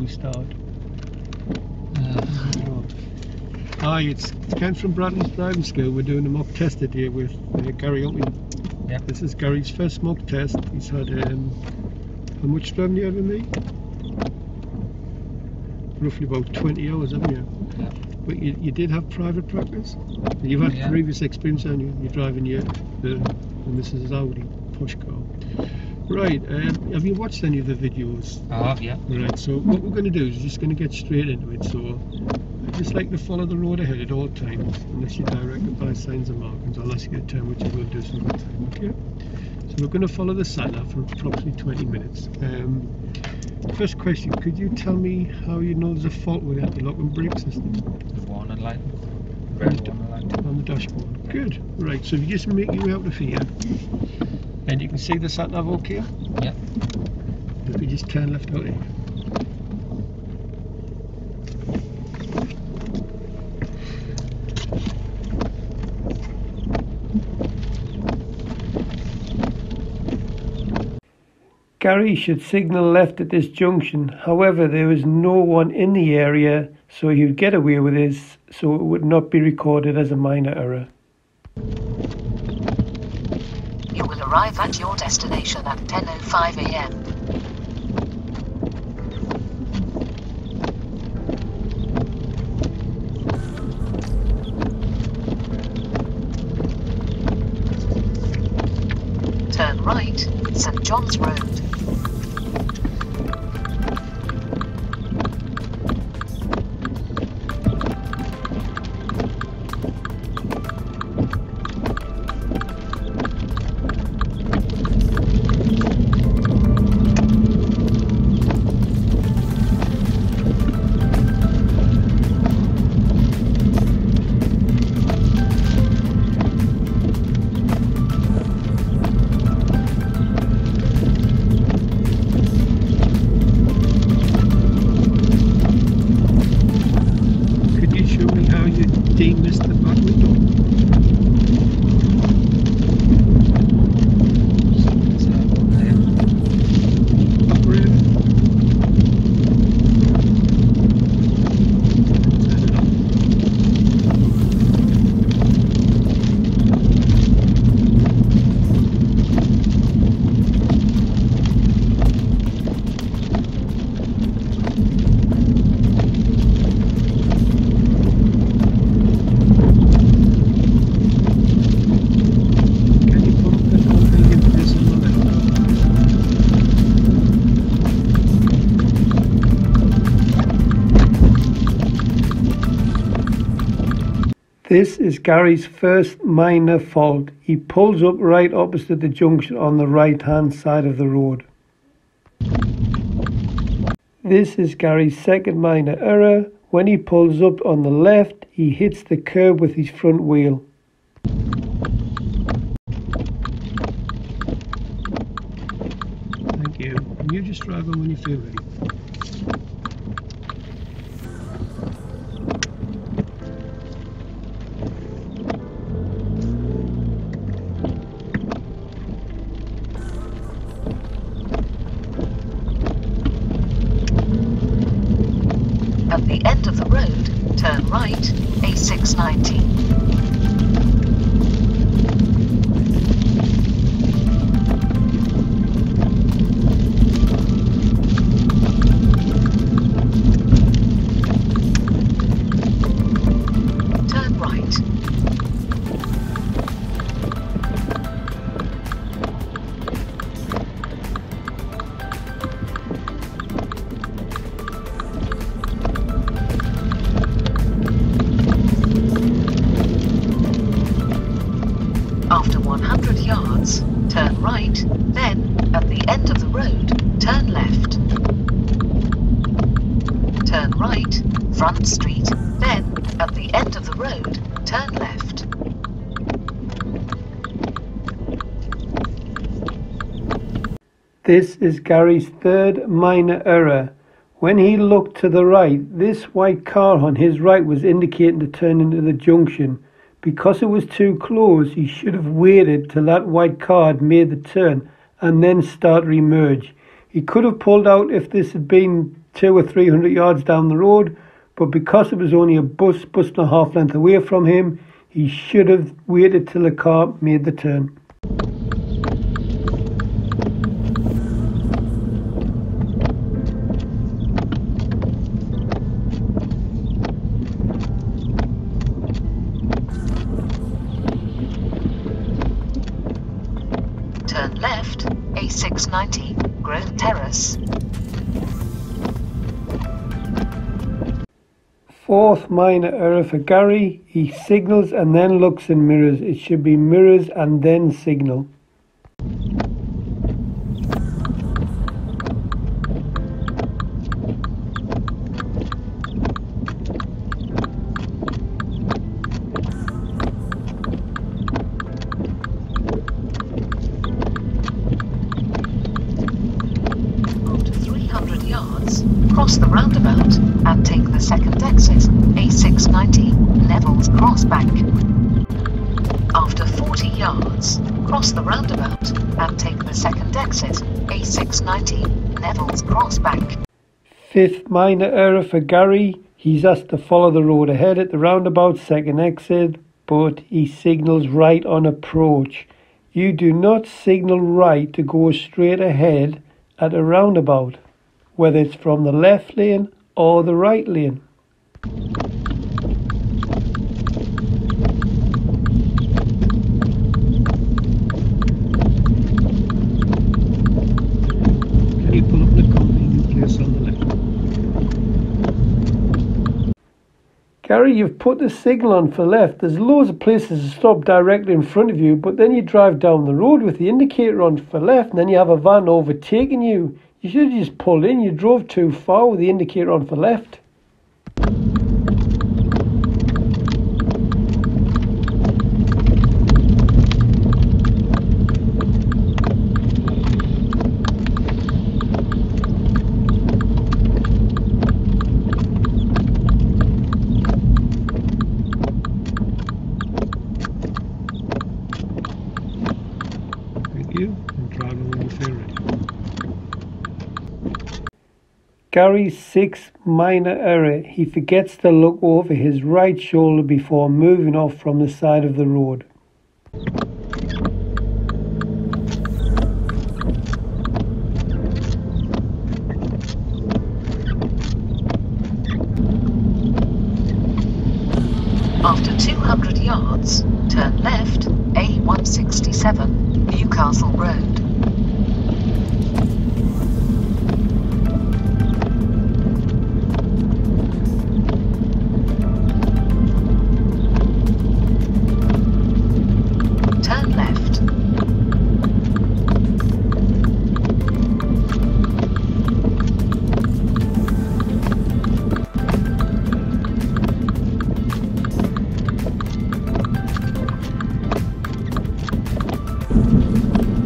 we start? Hi, it's Ken from Bradley's Driving School. We're doing a mock test today with Gary, aren't we? Yeah. This is Gary's first mock test. He's had, how much driving you had with me? Roughly about 20 hours, haven't you? Yeah. But you did have private practice? You've had previous experience, haven't you? You're driving the Mrs. Audi push car. Right, have you watched any of the videos? I have, yeah. Right, so what we're going to do is just going to get straight into it. So I just like to follow the road ahead at all times, unless you're directed by signs and markings, unless you get a turn, which you will do some good time, okay? So we're going to follow the sat-nav for approximately 20 minutes. First question, could you tell me how you know there's a fault with the lock and brake system? The warning light. Red warning light. On the dashboard. Good. Right, so if you just make your way out of here, and you can see the sat-nav okay? Yeah. If you just turn left out here. Gary should signal left at this junction. However, there is no one in the area, so he would get away with this, so it would not be recorded as a minor error. You will arrive at your destination at 10:05 a.m. Turn right, St. John's Road. Missed the back window. This is Gary's first minor fault. He pulls up right opposite the junction on the right hand side of the road. This is Gary's second minor error. When he pulls up on the left, he hits the curb with his front wheel. Thank you. And you just drive on when you feel ready. At the end of the road, turn right, A690. Turn right. After 100 yards, turn right, then, at the end of the road, turn left. Turn right, Front Street, then, at the end of the road, turn left. This is Gary's third minor error. When he looked to the right, this white car on his right was indicating to turn into the junction. Because it was too close, he should have waited till that white car had made the turn and then start re-merge. He could have pulled out if this had been 200 or 300 yards down the road, but because it was only a bus and a half length away from him, he should have waited till the car made the turn. Turn left, A690, Grove Terrace. Fourth minor error for Gary. He signals and then looks in mirrors. It should be mirrors and then signal. Cross the roundabout and take the second exit, A690, Neville's Crossbank. After 40 yards, cross the roundabout and take the second exit, A690, Neville's Crossbank. Fifth minor error for Gary. He's asked to follow the road ahead at the roundabout, second exit, but he signals right on approach. You do not signal right to go straight ahead at a roundabout, whether it's from the left lane or the right lane. Can you pull up the company nucleus on the left? Gary, you've put the signal on for left. There's loads of places to stop directly in front of you, but then you drive down the road with the indicator on for left, and then you have a van overtaking you. You should have just pulled in. You drove too far with the indicator on for left. Thank you. And drive along the fair ready. Gary's sixth minor error. He forgets to look over his right shoulder before moving off from the side of the road. After 200 yards, turn left, A167, Newcastle Road.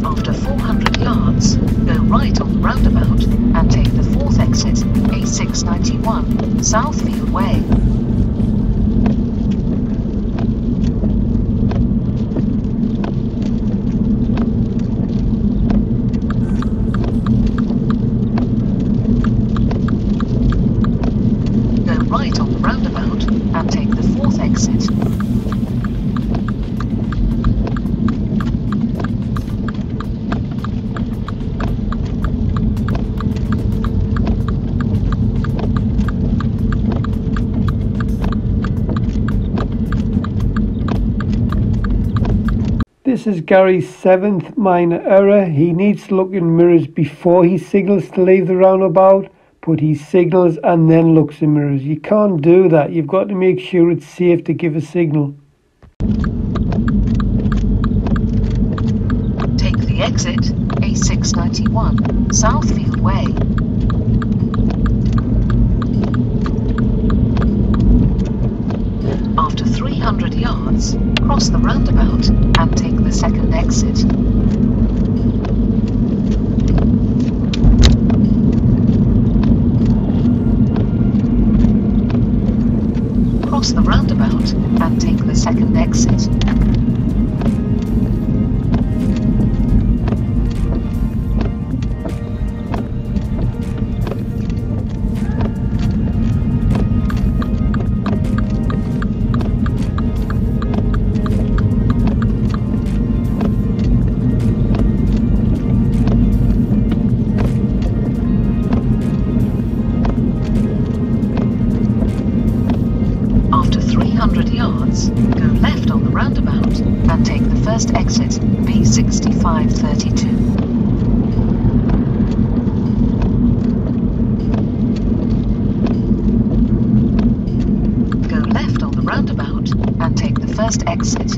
After 400 yards, go right on the roundabout and take the fourth exit, A691, Southfield Way. Go right on the roundabout and take the fourth exit. This is Gary's seventh minor error. He needs to look in mirrors before he signals to leave the roundabout, but he signals and then looks in mirrors. You can't do that. You've got to make sure it's safe to give a signal. Take the exit, A691, Southfield Way. After 300 yards, cross the roundabout and take the second exit. Cross the roundabout and take the second exit. and take the first exit, B6532. Go left on the roundabout and take the first exit.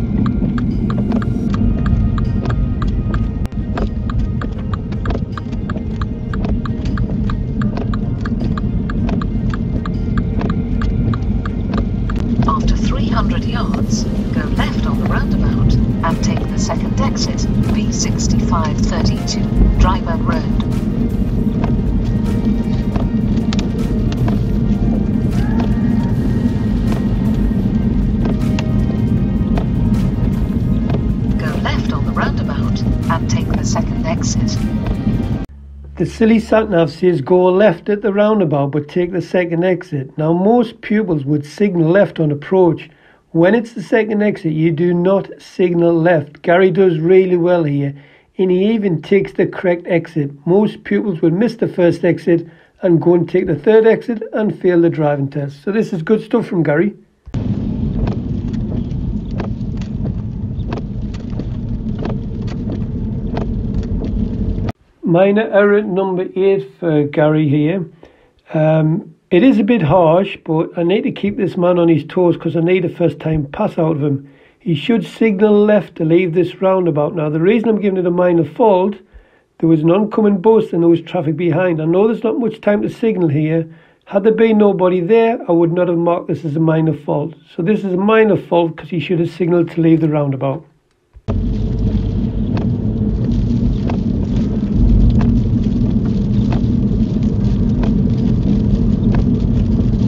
After 300 yards, go left on the roundabout and take the second exit, B6532, Dryburn Road. Roundabout and take the second exit. The silly sat-nav says go left at the roundabout but take the second exit. Now most pupils would signal left on approach. When it's the second exit you do not signal left. Gary does really well here and he even takes the correct exit. Most pupils would miss the first exit and go and take the third exit and fail the driving test. So this is good stuff from Gary. Minor error number 8 for Gary here. It is a bit harsh, but I need to keep this man on his toes because I need a first time pass out of him. He should signal left to leave this roundabout. Now the reason I'm giving it a minor fault, there was an oncoming bus and there was traffic behind. I know there's not much time to signal here. Had there been nobody there, I would not have marked this as a minor fault. So this is a minor fault because he should have signalled to leave the roundabout.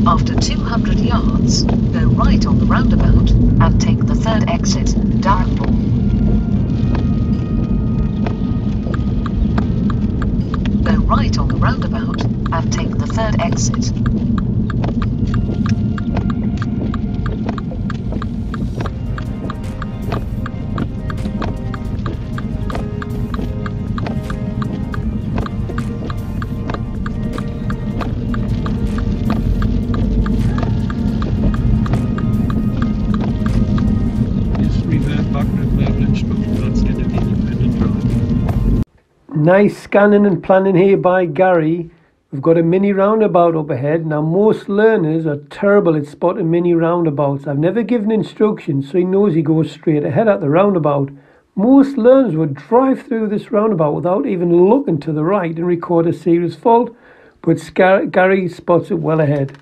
After 200 yards, go right on the roundabout and take the third exit, Darrenball. Go right on the roundabout and take the third exit. Nice scanning and planning here by Gary. We've got a mini roundabout up ahead. Now most learners are terrible at spotting mini roundabouts. I've never given instructions so he knows he goes straight ahead at the roundabout. Most learners would drive through this roundabout without even looking to the right and record a serious fault, but Gary spots it well ahead.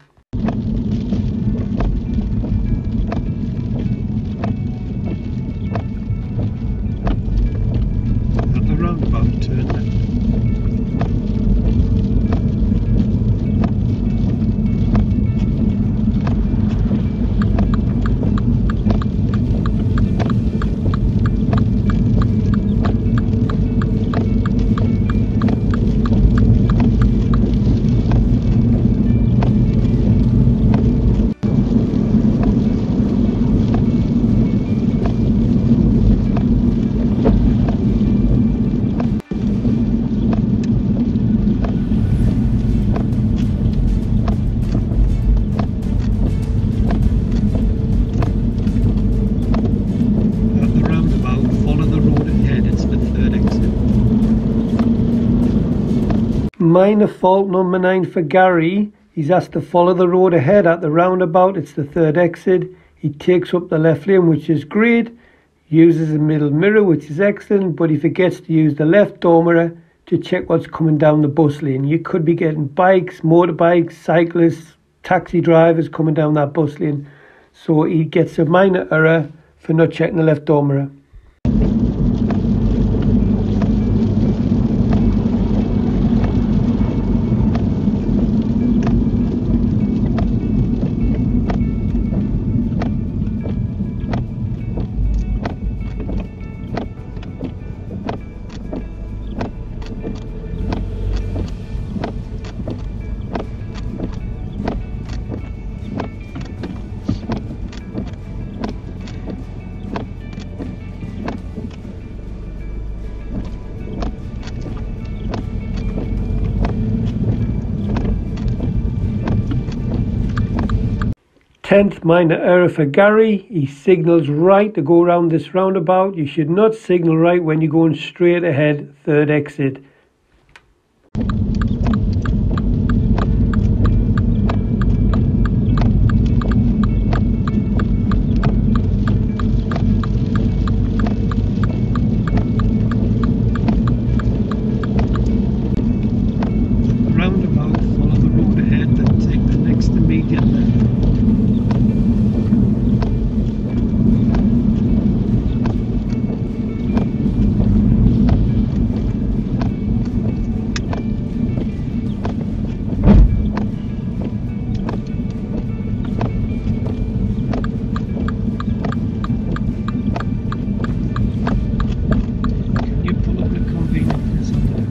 Minor fault number 9 for Gary. He's asked to follow the road ahead at the roundabout. It's the third exit. He takes up the left lane, which is great. Uses the middle mirror, which is excellent, but he forgets to use the left door mirror to check what's coming down the bus lane. You could be getting bikes, motorbikes, cyclists, taxi drivers coming down that bus lane. So he gets a minor error for not checking the left door mirror. 10th minor error for Gary. He signals right to go around this roundabout. You should not signal right when you're going straight ahead, third exit. Roundabout, follow the road ahead, then take the next immediate left. Can you pull up the convenience on there?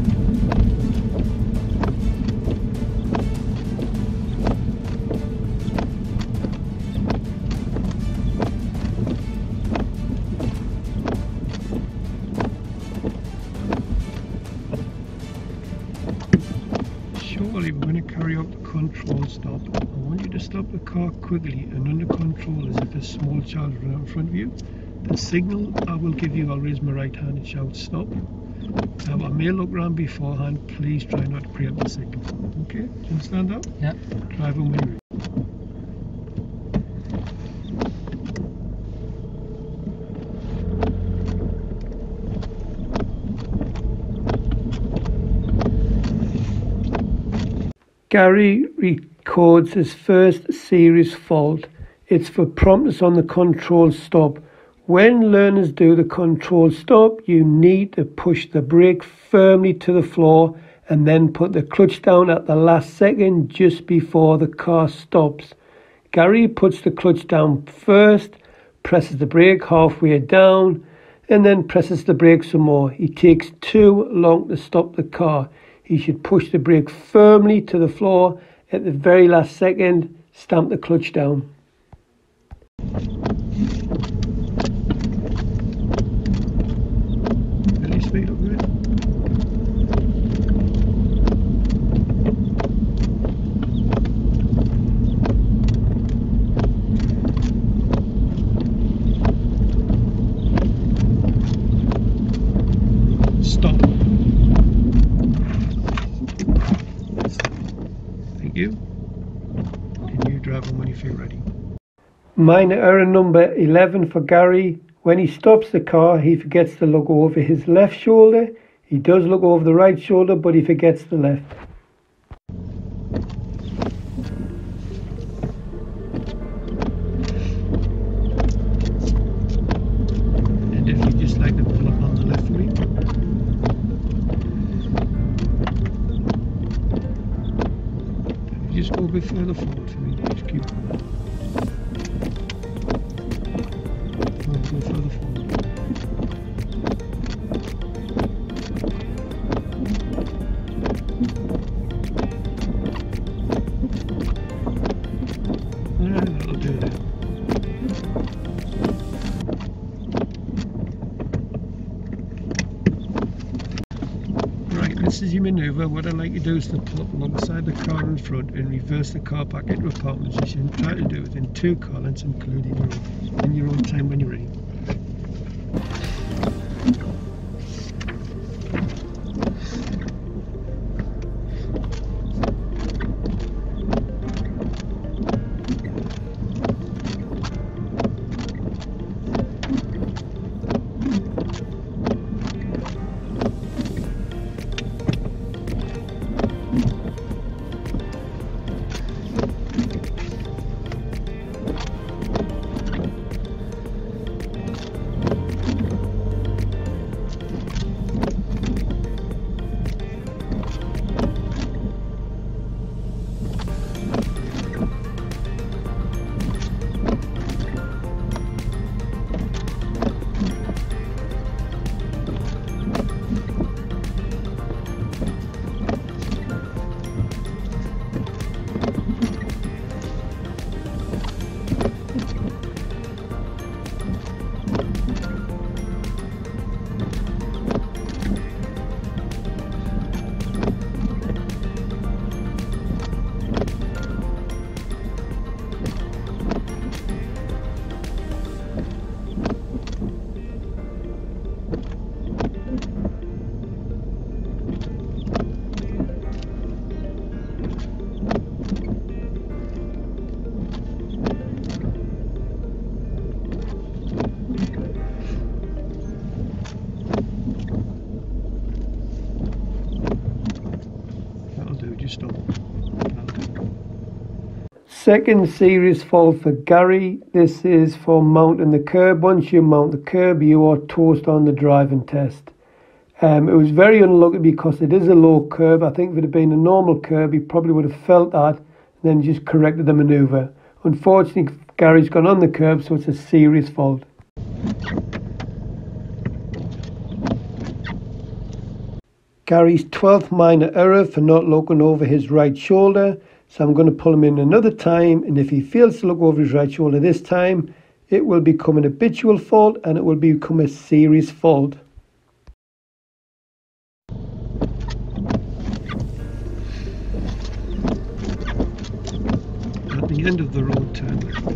Surely we're going to carry out the control stop. I want you to stop the car quickly and under control as if a small child ran out in front of you. The signal I will give you, I'll raise my right hand and shout stop. Now I may look round beforehand, please try not to preempt the signal. Okay, do you understand that? Yeah. Drive on when you're ready. Gary records his first serious fault. It's for promptness on the control stop. When learners do the control stop, you need to push the brake firmly to the floor and then put the clutch down at the last second just before the car stops. Gary puts the clutch down first, presses the brake halfway down, and then presses the brake some more. He takes too long to stop the car. He should push the brake firmly to the floor at the very last second, stamp the clutch down. Really speed up good. Stop. Thank you. Can you drive on when you feel ready? Minor error number 11 for Gary. When he stops the car, he forgets to look over his left shoulder. He does look over the right shoulder, but he forgets the left. And if you just like to pull up on the left for me. Just go a bit further forward for me. Just keep going. Go further forward. That'll do that. Right, this is your manoeuvre. What I'd like you to do is to pull up alongside the car in front and reverse the car back into a park position. Try to do it within 2 car lengths, including your own time when you're ready. Second serious fault for Gary. This is for mounting the curb. Once you mount the curb, you are toast on the driving test. It was very unlucky because it is a low curb. I think if it had been a normal curb, he probably would have felt that and then just corrected the manoeuvre. Unfortunately, Gary's gone on the curb, so it's a serious fault. Gary's 12th minor error for not looking over his right shoulder. So I'm going to pull him in another time, and if he fails to look over his right shoulder this time, it will become an habitual fault and it will become a serious fault. At the end of the road, turn left.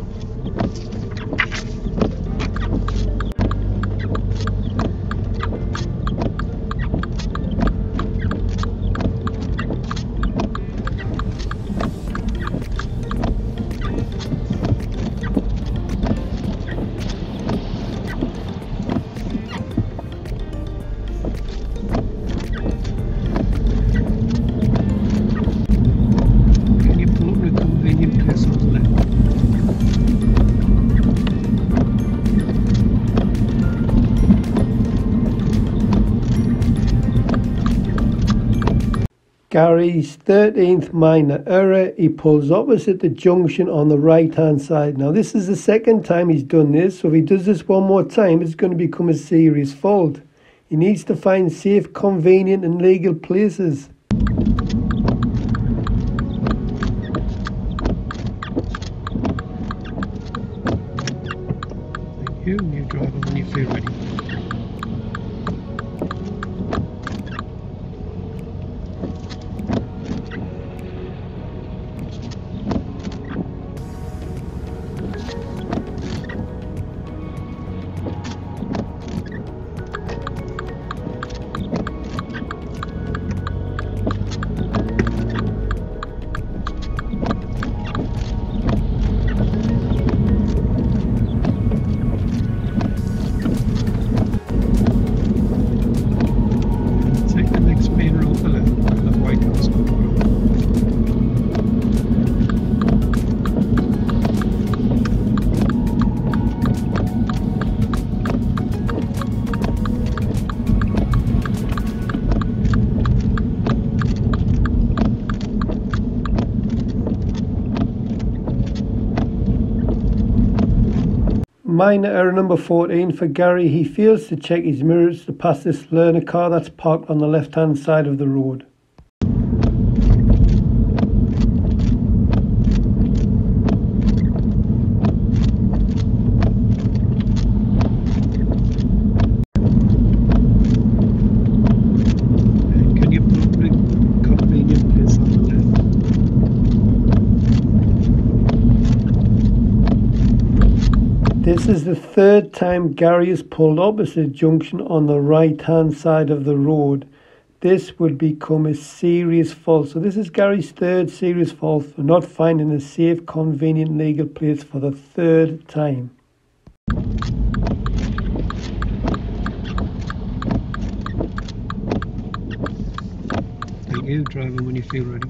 Gary's 13th minor error, he pulls opposite the junction on the right hand side. Now this is the second time he's done this, so if he does this one more time, it's going to become a serious fault. He needs to find safe, convenient and legal places. Thank you, new driver, when you feel ready. Minor error number 14 for Gary. He fails to check his mirrors to pass this learner car that's parked on the left hand side of the road. Can you put the convenient place on the left? This is the third time Gary has pulled opposite junction on the right hand side of the road. This would become a serious fault. So this is Gary's third serious fault for not finding a safe, convenient legal place for the third time. Thank you, driver, when you feel ready.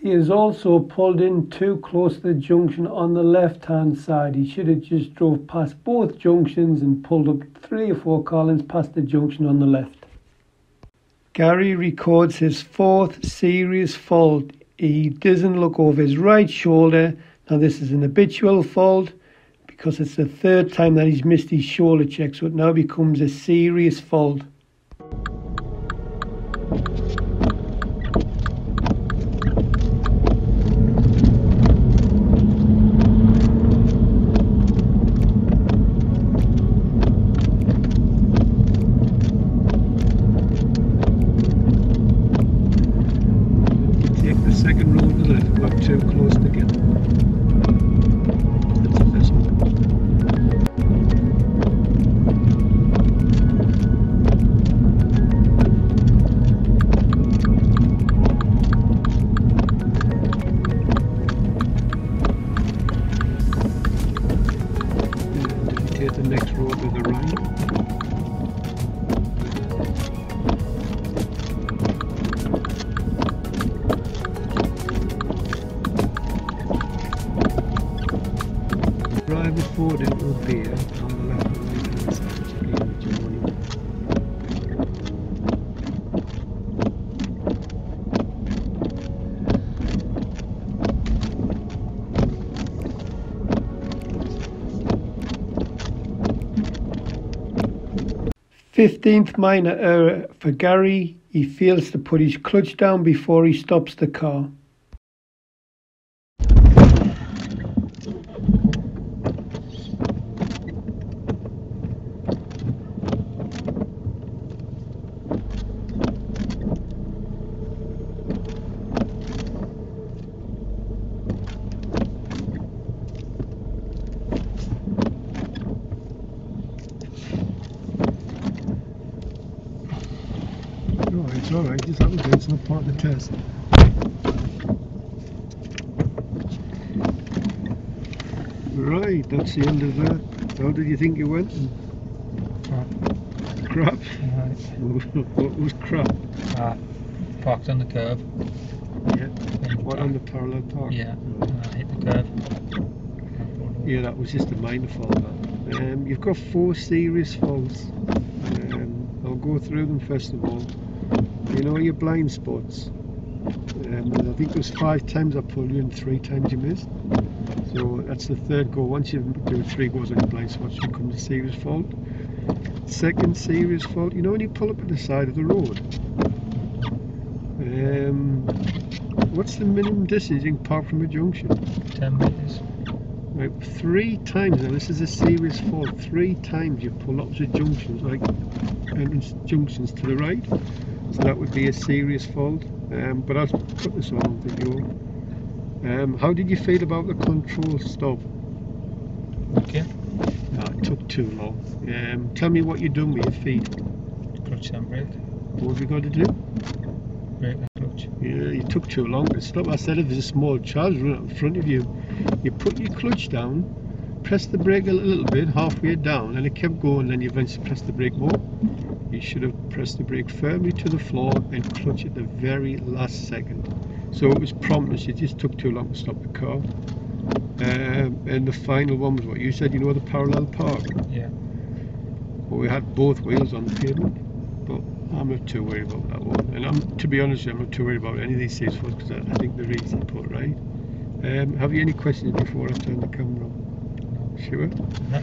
He has also pulled in too close to the junction on the left hand side. He should have just drove past both junctions and pulled up 3 or 4 car lengths past the junction on the left. Gary records his 4th serious fault. He doesn't look over his right shoulder. Now this is an habitual fault because it's the 3rd time that he's missed his shoulder check, so it now becomes a serious fault. The second road to the left, we're too close together. That's the first one. Take the next road to the right. service board into a beer on the left and right hand side, which again, which you want to. Fifteenth minor error for Gary. He fails to put his clutch down before he stops the car. It's alright, just have a go, it's not part of the test. Right, that's the end of that. How did you think you went? Crap? Right. What was crap? Parked on the curb. Yeah. What, on the parallel park? Yeah, I hit the curb. Yeah, that was just a minor fault. You've got 4 serious faults. I'll go through them first of all. You know your blind spots. I think it was 5 times I pulled you and 3 times you missed. So that's the third go. Once you do 3 goes on your blind spots, it becomes a serious fault. Second serious fault, you know when you pull up at the side of the road, what's the minimum distance you can park from a junction? 10 metres. Right, 3 times, now this is a serious fault, 3 times you pull opposite junctions, like entrance junctions to the right. So that would be a serious fault, but I'll put this on video. How did you feel about the control stop? Okay. No, it took too long. Tell me what you've done with your feet. Clutch and brake. What have you got to do? Brake and clutch. Yeah, you took too long to stop. I said if there's a small child running in front of you, you put your clutch down, press the brake a little bit, halfway down, and it kept going, then you eventually press the brake more. You should have pressed the brake firmly to the floor and clutch at the very last second. So it was promptness, you just took too long to stop the car. And the final one was what you said, you know, the parallel park? Yeah. Well, we had both wheels on the pavement, but I'm not too worried about that one. And to be honest, I'm not too worried about any of these serious ones because I think they're easy to put right. Have you any questions before I turn the camera on? No. Sure? No.